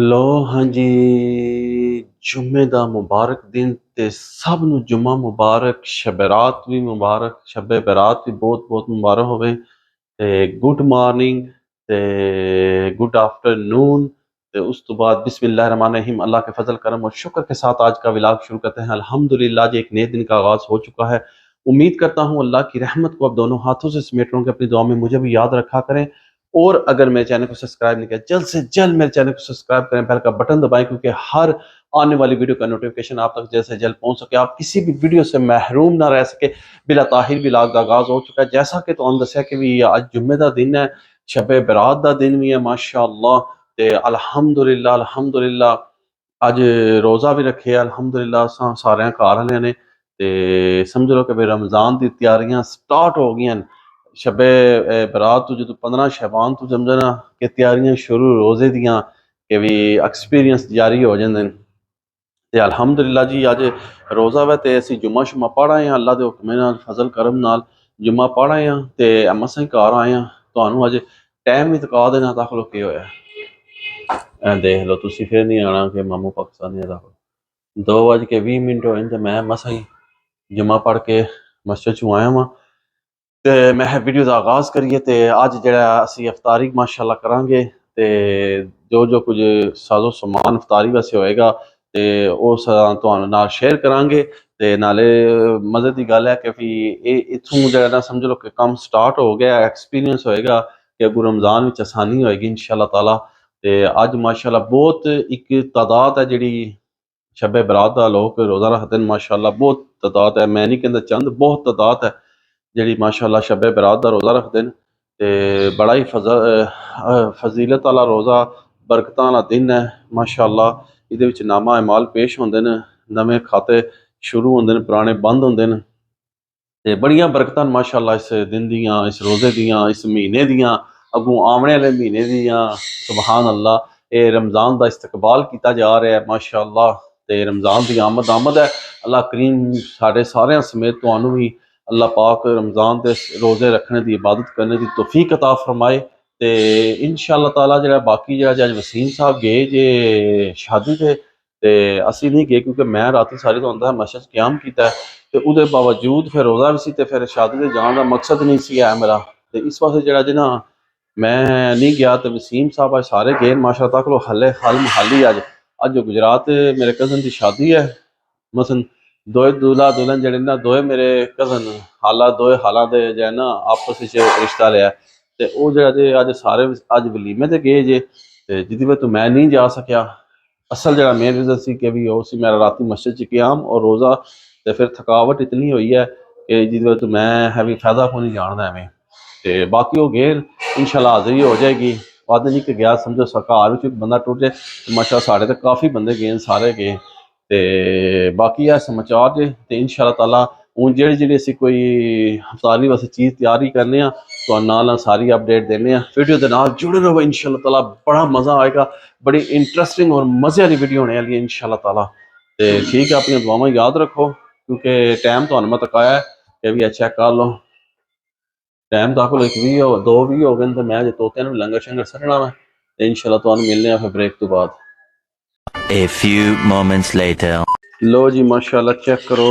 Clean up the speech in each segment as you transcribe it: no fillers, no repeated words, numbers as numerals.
ਲੋ ਹਾਂਜੀ। ਜੁਮੇ ਦਾ ਮੁਬਾਰਕ ਦਿਨ ਤੇ ਸਭ ਨੂੰ ਜੁਮਾ ਮੁਬਾਰਕ, ਸ਼ਬ ਰਾਤ ਵੀ ਮੁਬਾਰਕ, ਸ਼ਬ ਬਰਾਤ ਵੀ ਬਹੁਤ ਬਹੁਤ ਮੁਬਾਰਕ ਹੋਵੇ। ਤੇ ਗੁੱਡ ਮਾਰਨਿੰਗ ਤੇ गुड आफ्टरनून। तो उस तो बाद बिस्मिल्लाहिर्रहमानिर्रहीम। अल्लाह के फजल करम और शुक्र के साथ आज का व्लॉग शुरू करते हैं। अल्हम्दुलिल्लाह जी एक नए दिन का आगाज़ हो चुका है। उम्मीद करता हूँ अल्लाह की रहमत को अब दोनों हाथों से समेट रहा हूँ कि अपनी दुआ में मुझे भी याद रखा करें। और अगर मेरे चैनल को सब्सक्राइब नहीं किया, जल्द से जल्द मेरे चैनल को सब्सक्राइब करें, बेल का बटन दबाएं, क्योंकि हर आने वाली वीडियो का नोटिफिकेशन आप तक जल्द से जल्द पहुंच सके, आप किसी भी वीडियो से महरूम ना रह सके। बिला ताहिर व्लॉग का आगाज़ हो चुका है। जैसा कि तुहानू दस्सिया कि भी अज जुम्मे का दिन है, शबे बरात का दिन भी है माशाअल्लाह। ते अल्हम्दुलिल्लाह अल्हम्दुलिल्लाह अज रोज़ा भी रखे अल्हम्दुलिल्लाह सारे घर वाले ने। ते समझ लो कि भाई रमज़ान की तैयारियां स्टार्ट हो गई। शबे बरात तो जो 15 शबान तो समझो ना कि तैयारियां शुरू रोज़े दियां कि भी एक्सपीरियंस जारी हो जाते हैं। ते अल्हम्दुलिल्लाह जी अज रोज़ा वा ते असीं जुम्मा शुम्मा पढ़ आए हैं, अल्लाह के हुक्म नाल फजल करम नाल जुम्मा पढ़ आए हैं ते मसां ही घर आए हैं। तुहानू अज टाइम भी दिखा देना दाखलो की होया। देख लो तुसीं फिर नहीं आना कि मामू पाकिस्तानी दाखलो 2:20 होए ते मैं मसां ही जुम्मा पढ़ के मस्जिद चों आया वां। ते मैं वीडियो का आगाज़ करिए। ते अज जिहड़ा असीं इफ्तारी माशाअल्लाह करांगे ते जो जो कुछ साजो समान इफ्तारी वास्ते होएगा ते उस तुहानू नाल शेयर करांगे। ते नाले मज़े की गल है कि भी इत्थों जिहड़ा ना समझ लो कि काम स्टार्ट हो गया, एक्सपीरियंस होएगा कि अगू रमज़ान विच आसानी होएगी इंशाअल्लाह ताला। ते अज माशाअल्लाह बहुत एक तादाद है जिहड़ी शबे बरात दा लोग रोज़ा रखते हैं माशाअल्लाह, बहुत तादाद है। मैं नहीं कहता चंद, बहुत तादाद है जिहड़ी माशाअल्लाह शबे बरात दा रोज़ा रखते हैं। ते बड़ा ही फजीलत वाला रोज़ा, बरकतां वाला दिन है माशाअल्लाह। इहदे विच नामा अमाल पेश होंदे ने, नवे खाते शुरू होंदे ने, पुराने बंद होंदे ने। ते बड़ियां बरकतां माशाअल्लाह इस दिन दियां, इस रोज़े दियां, इस महीने दियां, अगों आवणे वाले महीने दियां। सुबहान अल्लाह। ये रमज़ान का इस्तकबाल किया जा रहा है माशाअल्लाह। ते रमज़ान की आमद है। अल्लाह करीम साढ़े सारे समेत तुहानू भी अल्लाह पाक रमज़ान के रोज़े रखने की इबादत करने की तौफीक अता फरमाए। ते इंशाअल्लाह ताला जिहड़ा बाकी जिहड़ा अज वसीम साहब गए जे शादी ते असीं नहीं गए, क्योंकि मैं रात सारी तो आंदा मस्जिद क्याम किया ते उहदे बावजूद फिर रोज़ा भी सी ते फिर शादी ते जाण दा मकसद नहीं सी है मेरा। ते इस वास्ते जिहड़ा जे ना मैं नहीं गया। तो वसीम साहब अज सारे गए माशाअल्लाह तक हले हल हाली अज गुजरात मेरे कज़न की शादी है। मसन दोए दूल्हा दुल्हन जिहड़े ना दोए मेरे कज़न दोए हालां दे जो ना आपस विच रिश्ता लिया। ते ओह जिहड़ा जे अज सारे अज वलीमे ते गए जे, ते जिहदी वजह तो मैं नहीं जा सकिया। असल जिहड़ा मेन रीज़न सी कि भी ओह सी मेरा राती मस्जिद च क़याम और रोज़ा, ते फिर थकावट इतनी हुई है कि जिहदी वजह तो मैं है भी फायदा को नहीं जानदा एवें। ते बाकी वो गए इंशाअल्लाह हाज़री हो जाएगी। वादे नहीं कि गया समझो घर विच बंदा टुट जाए। माशा साढ़े तो काफ़ी बंदे गए, सारे गए। ते बाकी है समाचार जे ते इंशाअल्लाह ताला हूँ जेह्ड़ी असीं कोई इफ्तारी वास्ते चीज़ तैयारी करने तो नाल सारी अपडेट देने वीडियो के नाल जुड़े रहो इंशाअल्लाह ताला। बड़ा मज़ा आएगा, बड़ी इंटरेस्टिंग और मज़े वाली वीडियो होने वाली है इंशाअल्लाह ताला। ते ठीक है, अपनी दुआवां याद रखो क्योंकि टाइम तो मैं तकाया है कि भी चेक कर लो। टाइम तो आपको 1:20 हो गए तो मैं अजे तोते ने लंगर शंगर सटना मैं इंशाअल्लाह तुहानू मिलने फिर ब्रेक तो बाद। A few moments later. लो जी माशाअल्लाह चेक करो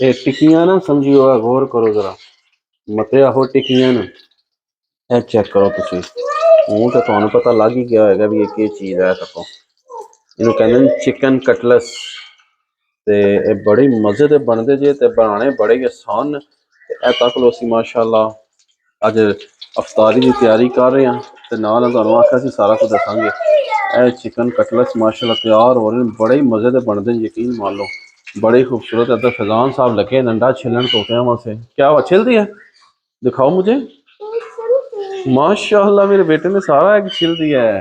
ये टिक्कियां ना समझियो, गौर करो जरा मते आहो टिक्कियां न, ये चेक करो तुसी। हूँ तो तुहानू पता लग ही गया होगा भी ये क्या चीज़ है। तको इनू कहते चिकन कटलस। ते ये बड़ी मज़े दे बनते जे ते बनाने बड़े ही आसान ने। ते तक लो असीं माशाअल्लाह अज अफ्तारी की तैयारी कर रहे हैं ते नाल तुहानू आखिया सी सारा कुछ दसांगे। ए चिकन कटलस माशाअल्लाह तैयार हो रहे हैं, बड़े ही मज़े दे बनते हैं, यकीन मान लो बड़े ही खूबसूरत। इधर फैजान साहब लगे अंडा छिलन तोतियां वास्ते। क्या हुआ, छिल दिया? दिखाओ मुझे। माशाअल्लाह मेरे बेटे ने सारा एग छिल दिया है।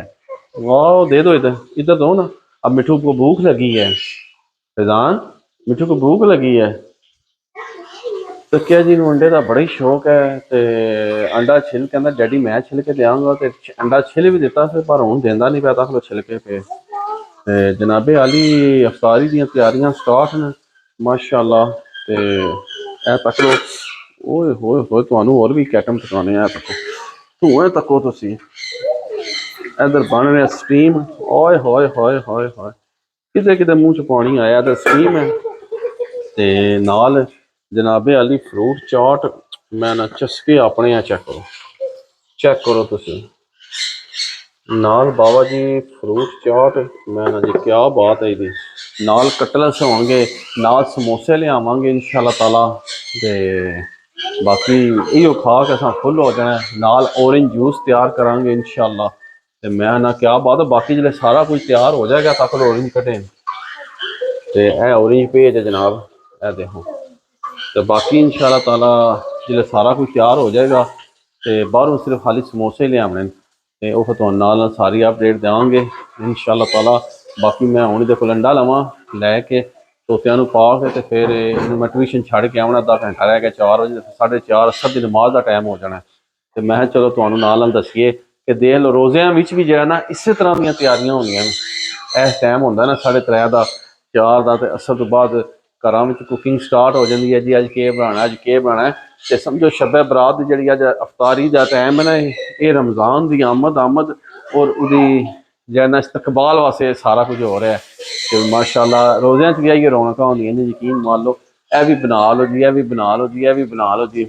वाह, दे दो इधर, इधर दो ना। अब मिठू को भूख लगी है। फैजान मिठू को भूख लगी है तो क्या जी अंडे का बड़ा ही शौक है। तो अंडा छिल कहना डैडी मैं छिल के देंगा, तो अंडा छिल भी दिता फिर पर हूँ देंदा नहीं पाया तक छिल के पे। जनाबे आली अफ्तारी दी तैयारियां स्टार्ट ने माशाअल्लाह। ते ए तक लो ओए होए होए तुहानू होर भी एक आइटम दिखाने तको धुएं तको तुसी। इधर बन रहा स्टीम। ओए होए होए होए होए, किते किते मुंह च पानी आया। इधर स्टीम है ते नाल जनाबे अली फ्रूट चाट। मैं ना चस्के अपने चेक करो तुसी नाल बाबा जी फ्रूट चाट। मैं ना जी क्या बात है जी। नाल कटलस होंगे, नाल समोसे लियावांगे इंशाल्लाह ताला ते बाकी इहो खा के असां फुल हो जाना है। नाल ऑरेंज जूस तैयार करांगे इंशाल्लाह। ते मैं ना क्या बात है, बाकी जिसले सारा कुछ तैयार हो जाएगा तक ऑरेंज कटे ते ऑरेंज पेज है जनाब, ए देखो। तो बाकी इंशाल्लाह ताला जिसले सारा कुछ तैयार हो जाएगा तो बाहरों सिर्फ खाली समोसे लियावने ते ਉਹ ਫਿਰ ਤੁਹਾਨੂੰ ਨਾਲ ਸਾਰੀ ਅਪਡੇਟ ਦੇਵਾਂਗੇ इंशाल्लाह ताला। बाकी मैं ਹੁਣ ਇਹਦੇ ਕੋਲ ਅੰਡਾ ਲਵਾਂ ਲੈ ਕੇ ਤੋਤਿਆਂ ਨੂੰ ਪਾ ਕੇ ਤੇ ਫਿਰ ਇਹਨੂੰ ਮੈਂ ਟਿਊਸ਼ਨ ਛੱਡ ਕੇ ਆਉਣਾ। ਅੱਧਾ ਘੰਟਾ ਰਹਿ ਗਿਆ 4 ਵਜੇ, 4:30 ਅਸਰ ਦੀ ਨਮਾਜ਼ ਦਾ ਟਾਈਮ ਹੋ ਜਾਣਾ। ਤੇ ਮੈਂ ਕਿਹਾ ਚਲੋ ਤੁਹਾਨੂੰ ਨਾਲ ਦੱਸੀਏ ਕਿ ਦੇਖ ਲਓ ਰੋਜ਼ਿਆਂ ਵਿੱਚ ਵੀ ਜਿਹੜਾ ਨਾ ਇਸੇ ਤਰ੍ਹਾਂ ਦੀਆਂ ਤਿਆਰੀਆਂ ਹੁੰਦੀਆਂ ਨੇ। ਇਸ ਟਾਈਮ ਹੁੰਦਾ ਨਾ 3:30 ਦਾ 4 ਦਾ ਤੇ ਅਸਰ ਤੋਂ ਬਾਅਦ ਘਰਾਂ ਵਿੱਚ ਕੁਕਿੰਗ ਸਟਾਰਟ ਹੋ ਜਾਂਦੀ ਹੈ ਜੀ। ਅੱਜ ਕੀ ਬਣਾਉਣਾ, ਅੱਜ ਕੀ ਬਣਾਉਣਾ। ਤੇ ਸਮਝੋ ਸ਼ਬੇ ਬਰਾਤ ਦੀ ਜਿਹੜੀ ਅੱਜ ਅਫਤਾਰੀ ਦਾ ਟਾਈਮ ਹੈ ਨਾ, ਇਹ ਰਮਜ਼ਾਨ ਦੀ ਆਮਦ ਔਰ ਉਹਦੀ ਜਿਹੜਾ ਇਸਤਕਬਾਲ ਵਾਸਤੇ ਸਾਰਾ ਕੁਝ ਹੋ ਰਿਹਾ। ਤੇ ਮਾਸ਼ਾਅੱਲਾ ਰੋਜ਼ਿਆਂ 'ਚ ਵੀ ਆਈ ਰੌਣਕਾਂ ਹੁੰਦੀਆਂ ਨੇ। ਯਕੀਨ ਮੰਨ ਲਓ ਇਹ ਵੀ ਬਣਾ ਲਓ ਜੀ, ਇਹ ਵੀ ਬਣਾ ਲਓ ਜੀ, ਇਹ ਵੀ ਬਣਾ ਲਓ ਜੀ।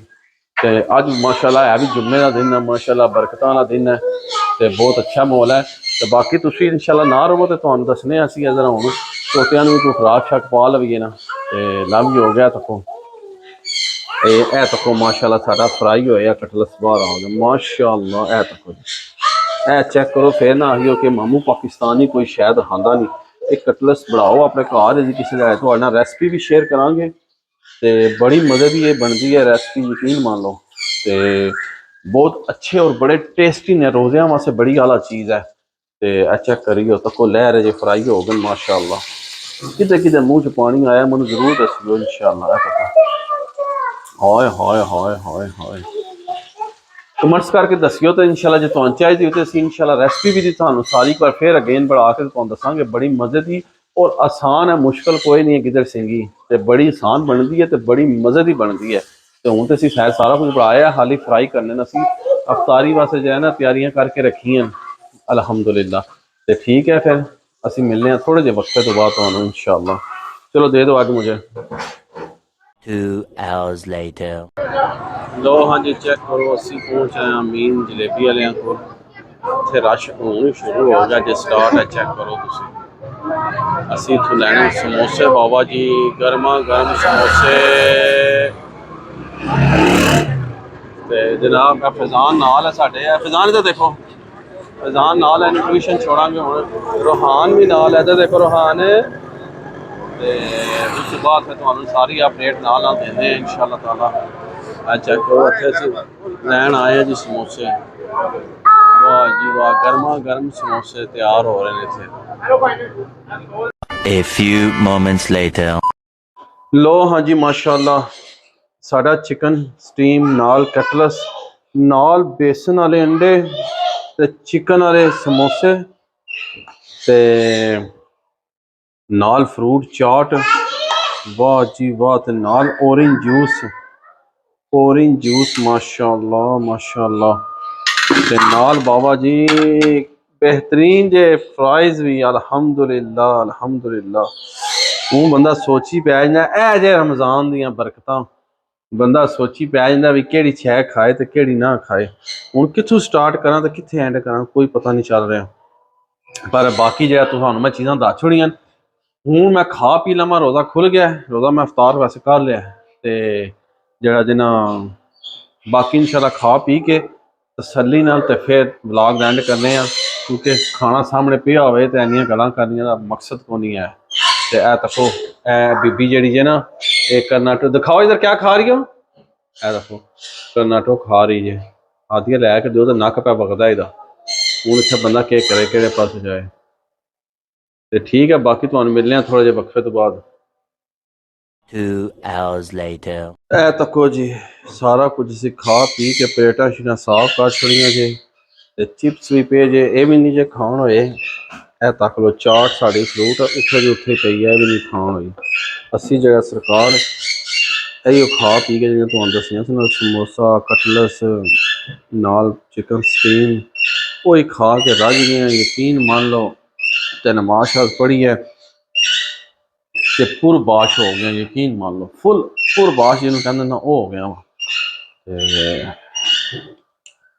ਤੇ ਅੱਜ ਮਾਸ਼ਾਅੱਲਾ ਹੈ ਵੀ ਜੁਮੇ ਦਾ ਦਿਨ ਹੈ, ਮਾਸ਼ਾਅੱਲਾ ਬਰਕਤਾਂ ਦਾ ਦਿਨ ਹੈ ਤੇ ਬਹੁਤ ਅੱਛਾ ਮਾਹੌਲ ਹੈ। ਤੇ ਬਾਕੀ ਤੁਸੀਂ ਇਨਸ਼ਾਅੱਲਾ ਨਾ ਰਹੋ ਤੇ ਤੁਹਾਨੂੰ ਦੱਸਣੇ ਅਸੀਂ ਇਧਰ ਹੁਣ ਤੋਤਿਆਂ ਨੂੰ ਕੋਈ ਖੁਰਾਕ ਸ਼ੱਕ ਪਾ ਲਈਏ ਨਾ। ਤੇ ਲਵ ਵੀ ਹੋ ਗਿਆ ਤੱਕੋ ਇਹ ਤੱਕੋ ਮਾਸ਼ਾਅੱਲਾ ਸਾਡਾ ਫਰਾਈ ਹੋਇਆ ਕਟਲਸ ਬਾਹਰ ਆ ਗਿਆ ਮਾਸ਼ਾਅੱਲਾ। ਇਹ ਤੱਕੋ ਇਹ ਚੈੱਕ ਕਰੋ। ਫਿਰ ਨਾ ਆਈਓ ਕਿ ਮਾਮੂ ਪਾਕਿਸਤਾਨੀ ਕੋਈ ਸ਼ਾਇਦ ਖਾਂਦਾ ਨਹੀਂ। ਇਹ ਕਟਲਸ ਬਣਾਓ ਆਪਣੇ ਘਰ ਜੀ। ਕਿਸੇ ਦਾ ਤੁਹਾਡੇ ਨਾਲ ਰੈਸਪੀ ਵੀ ਸ਼ੇਅਰ ਕਰਾਂਗੇ ਤੇ ਬੜੀ ਮਜ਼ੇ ਦੀ ਇਹ ਬਣਦੀ ਹੈ ਰੈਸਪੀ, ਯਕੀਨ ਮੰਨ ਲਓ। ਤੇ ਬਹੁਤ ਅੱਛੇ ਔਰ ਬੜੇ ਟੇਸਟੀ ਨੇ, ਰੋਜ਼ਿਆਂ ਵਾਸਤੇ ਬੜੀ ਆਲਾ ਚੀਜ਼ ਹੈ। ਤੇ ਇਹ ਚੈੱਕ ਕਰੀਓ ਤੱਕੋ ਲੈ ਰਹੇ ਜੇ ਫਰਾਈ ਹੋ ਗਏ ਮਾਸ਼ਾਅੱਲਾ। ਕਿਤੇ ਕਿਤੇ ਮੂੰਹ 'ਚ ਪਾਣੀ ਆਇਆ ਮੈਨੂੰ ਜ਼ਰੂਰ ਦੱਸਿਓ इंशाल्लाह। ਹਾਏ ਹਾਏ ਹਾਏ ਹਾਏ ਹਾਏ, ਕਮੈਂਟਸ ਕਰਕੇ ਦੱਸਿਓ ਤੇ इंशाल्लाह ਜੇ ਤੁਹਾਨੂੰ ਚਾਹੀਦੀ ਹੋ ਤੇ ਅਸੀਂ इंशाल्लाह ਰੈਸਪੀ ਵੀ ਦੀ ਤੁਹਾਨੂੰ ਸਾਰੀ ਇੱਕ ਵਾਰ ਫਿਰ ਅਗੇਨ ਬਣਾ ਕੇ ਤੁਹਾਨੂੰ ਦੱਸਾਂਗੇ। ਬੜੀ ਮਜ਼ੇ ਦੀ ਔਰ ਆਸਾਨ ਹੈ, ਮੁਸ਼ਕਲ ਕੋਈ ਨਹੀਂ ਹੈ ਗਿੱਦੜ ਸਿੰਘੀ। ਤੇ ਬੜੀ ਆਸਾਨ ਬਣਦੀ ਹੈ ਤੇ ਬੜੀ ਮਜ਼ੇ ਦੀ ਬਣਦੀ ਹੈ। ਤੇ ਹੁਣ ਤੇ ਅਸੀਂ ਸਾਰਾ ਕੁਝ ਬਣਾਇਆ, ਹਾਲੀ ਫਰਾਈ ਕਰਨੇ ਨੇ ਅਸੀਂ। ਅਫਤਾਰੀ ਵਾਸਤੇ ਜੋ ਹੈ ਨਾ ਤਿਆਰੀਆਂ ਕਰਕੇ ਰੱਖੀਆਂ ਅਲਹਮਦੁਲਿल्लाह। ਤੇ ਠੀਕ ਹੈ ਫਿਰ ਅਸੀਂ ਮਿਲਨੇ ਹਾਂ ਥੋੜੇ ਜਿਹੇ ਵਕਤ ਤੋਂ ਬਾਅਦ ਤੁਹਾਨੂੰ इंशाल्लाह। ਚਲੋ ਦੇ ਦਿਓ ਅੱਜ ਮੁਝੇ। 2 hours later. लो हाँ जी चेक करो असी पहुँच आए अमीन जलेबी वाले को। इतने रश होना शुरू हो गया जो स्टार्ट है। चेक करो तुम असी इतों लैने समोसे बाबा जी, गर्मा गर्म समोसे। ते जनाब का फैजान नाल है साढ़े। फैजान इधर देखो, फैजान नाल है ट्यूशन छोड़ांगे हूँ। रोहान भी नाल है, इधर देखो रोहान। उस बाद फिर तुहानू सारी अपडेट नाल देने इंशाल्लाह ताला। चेक करो इत्थे असीं लैन आए हैं जी समोसे। वाह जी वाह, गर्मा गर्म समोसे तैयार हो रहे हैं इत्थे। A few moments later. लो हाँ जी माशाल्लाह साडा चिकन स्टीम नाल कटलस नाल बेसन वाले अंडे ते चिकन वाले समोसे ते नाल फ्रूट चाट। वाह जी वाह, ते नाल ऑरेंज जूस, ऑरेंज जूस माशाल्लाह माशाल्लाह। ते नाल बाबा जी बेहतरीन जे फ्राइज भी अल्हम्दुलिल्लाह अल्हम्दुलिल्लाह। हूँ बंदा सोची पै जांदा ए जे रमज़ान दियां बरकतां। बंदा सोची पै जांदा भी केड़ी शै खाए ते केड़ी ना खाए। हुण कित्थों स्टार्ट करां ते कित्थे एंड करां कोई पता नहीं चल रहा। पर बाकी जो तुहानू मैं चीज़ां दस छुड़ियां। हूँ मैं खा पी लवां, रोज़ा खुल गया, रोज़ा मैं अफतार वैसे कर लिया ते जड़ा जिन्ना बाकी इंशाल्लाह खा पी के तसल्ली नाल ते फिर व्लॉग एंड करने हैं। क्योंकि खाना सामने पिया होवे ते इन्नियां गल्लां करने दा मकसद को नहीं है। ते ए तको ए बीबी जेड़ी है ना ये कर्नाटक दिखाओ इधर क्या खा रही हो। ए देखो कर्नाटक खा रही है, आदिया लैके दो तो नक पै बगदा इहदा। हूँ इत्थे बंदा के करे केड़े पासे जाए। ते ठीक है बाकी तुहानू मिलने थोड़े जे वक्फे तो बाद। 2 hours later. ए तको जी सारा कुछ असीं खा पी के प्लेटां शीटां साफ कर छड़ियां जे ते चिप्स भी पे जे ये भी नहीं जे खाण होए। ए तक लो चाट साड़ी फ्रूट उत्थे दी उत्थे पई है, भी नहीं खाण होई। असीं जगह सरकार इहो खा पी के जिवें तुहानू दस्सियां सी ना समोसा कटलस नाल चिकन स्टीम वो ही खा के रज गए हैं, यकीन मान लो। ते नमाज शमाज पढ़ी है ते पुरबाश हो गया, यकीन मान लो फुल पुरबाश जिन्होंने कहते ना वो हो गया वा। ते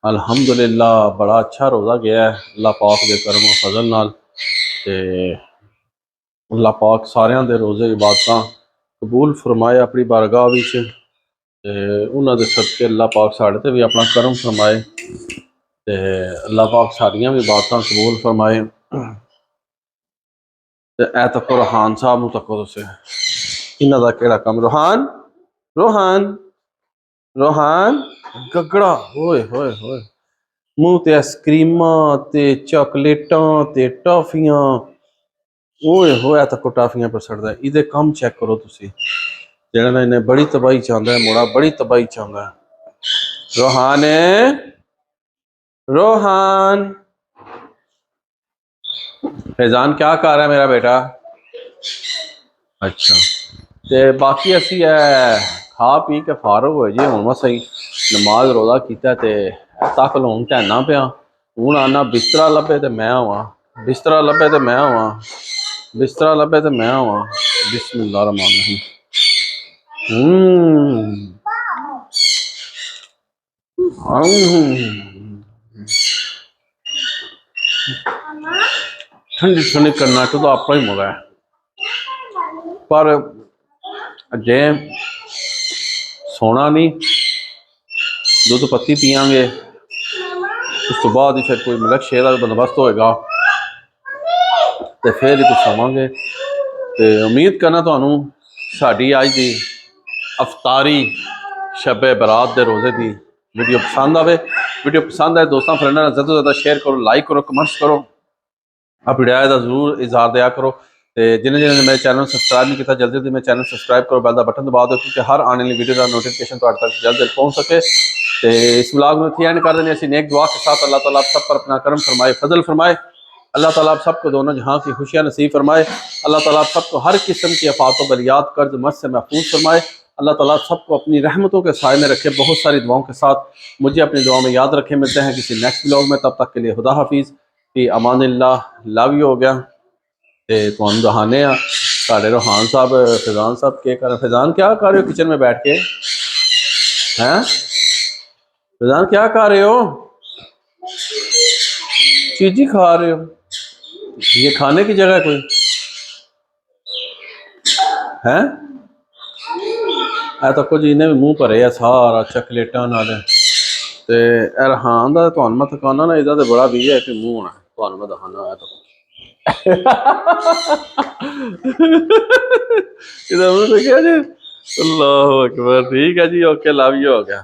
अल्हम्दुलिल्लाह बड़ा अच्छा रोज़ा गया है अल्लाह पाक के करम और फजल नाल। ते अल्लाह पाक सारियां दे रोज़े इबादतां कबूल फरमाए अपनी बारगाह विच। ते उन्हां दे सदके अल्लाह पाक साढ़े ते भी अपना करम फरमाए ते अल्लाह पाक सारियां भी इबादतां कबूल फरमाए। ते ऐ तको रोहान साहब नूं तको तुसीं, इन्हां दा केड़ा कम। रोहान रोहान रोहान गगड़ा होए होए होए, मूँह ते आइसक्रीमां ते चॉकलेटां ते टॉफियां, ओए होए तक टाफियां पर सड़दा है। इहदे कम चेक करो तुसी, जेड़ा ना इन्हें बड़ी तबाही चाहता है, मुड़ा बड़ी तबाही चाहता है। रोहान रोहान फैजान क्या कर रहा है मेरा बेटा? अच्छा ते बाकी असी खा पी के फारग होए जी, हुण मसा ही नमाज रोज़ा कीता ते तक लो हुण टैना पिया। हुण आना बिस्तरा लभे ते मैं आवां, बिस्तरा लभे ते मैं आवां, बिस्तरा लभे ते मैं आवां। बिस्मिल्लाह रहमान रहीम। ठंडी ठंडी कर्नाटक तो अपना ही मजा है, पर जे सोना नहीं, दुध पत्ती पियांगे, उस तो बाद ही फिर कोई मिल्क शेक का बंदोबस्त होएगा तो फिर ही कुछ सोवांगे। तो उम्मीद करना तुहानू साड़ी अज दी अफतारी शबे बरात दे रोज़े दी वीडियो पसंद आवे। वीडियो पसंद आए दोस्तों फ्रेंडों ज़्यादा तो ज़्यादा शेयर करो, लाइक करो, कमेंट्स करो, अपनी राय का जरूर इजहार दिया करो। तो जिन्हें जिन्हें मेरे चैनल सबसक्राइब नहीं किया जल्दी जल्दी मेरे चैनल सबसक्राइब करो, बेल का बटन दबा दो क्योंकि हर आने वाली वीडियो का नोटिफिकेशन तुहाडे तक जल्द जल्द पहुँच सके। तो इस व्लॉग में इत्थे एंड कर देने असी नेक दुआ के साथ। अल्लाह ताला आप सब पर अपना करम फरमाए, फजल फरमाए। अल्लाह ताला आप सबको दोनों जहाँ की खुशियाँ नसीब फरमाए। अल्लाह ताला आप सबको हर किस्म की आफातों बलियात कर्ज मस से महफूज फरमाए। अल्लाह ताला सबको अपनी रहमतों के साए में रखे। बहुत सारी दुआओं के साथ मुझे अपनी दुआ में याद रखें। मिलते हैं किसी नेक्स्ट व्लॉग में, तब तक के लिए खुदा हाफिज़ की अमानिल्लाह। लव यू हो गया। ते तुहानू दहाने आ साढ़े रोहान साहब फैजान साहब के कर, फैजान क्या कर रहे हो किचन में बैठ के? हैं फैजान क्या कर रहे हो? चीजी खा रहे हो? ये खाने की जगह कोई है? ऐ तो कुछ इन्हें भी मुंह भरे आ सारा चॉकलेटां नाल। ते रोहान दा तुहानू मैं थकाना ना, इहदा ते बड़ा भी है कि मुंह होना, तुहानू मैं दखाना है तो इधर मुंह देखिया जी। अल्लाह अकबर। ठीक है जी, ओके लव यू हो गया।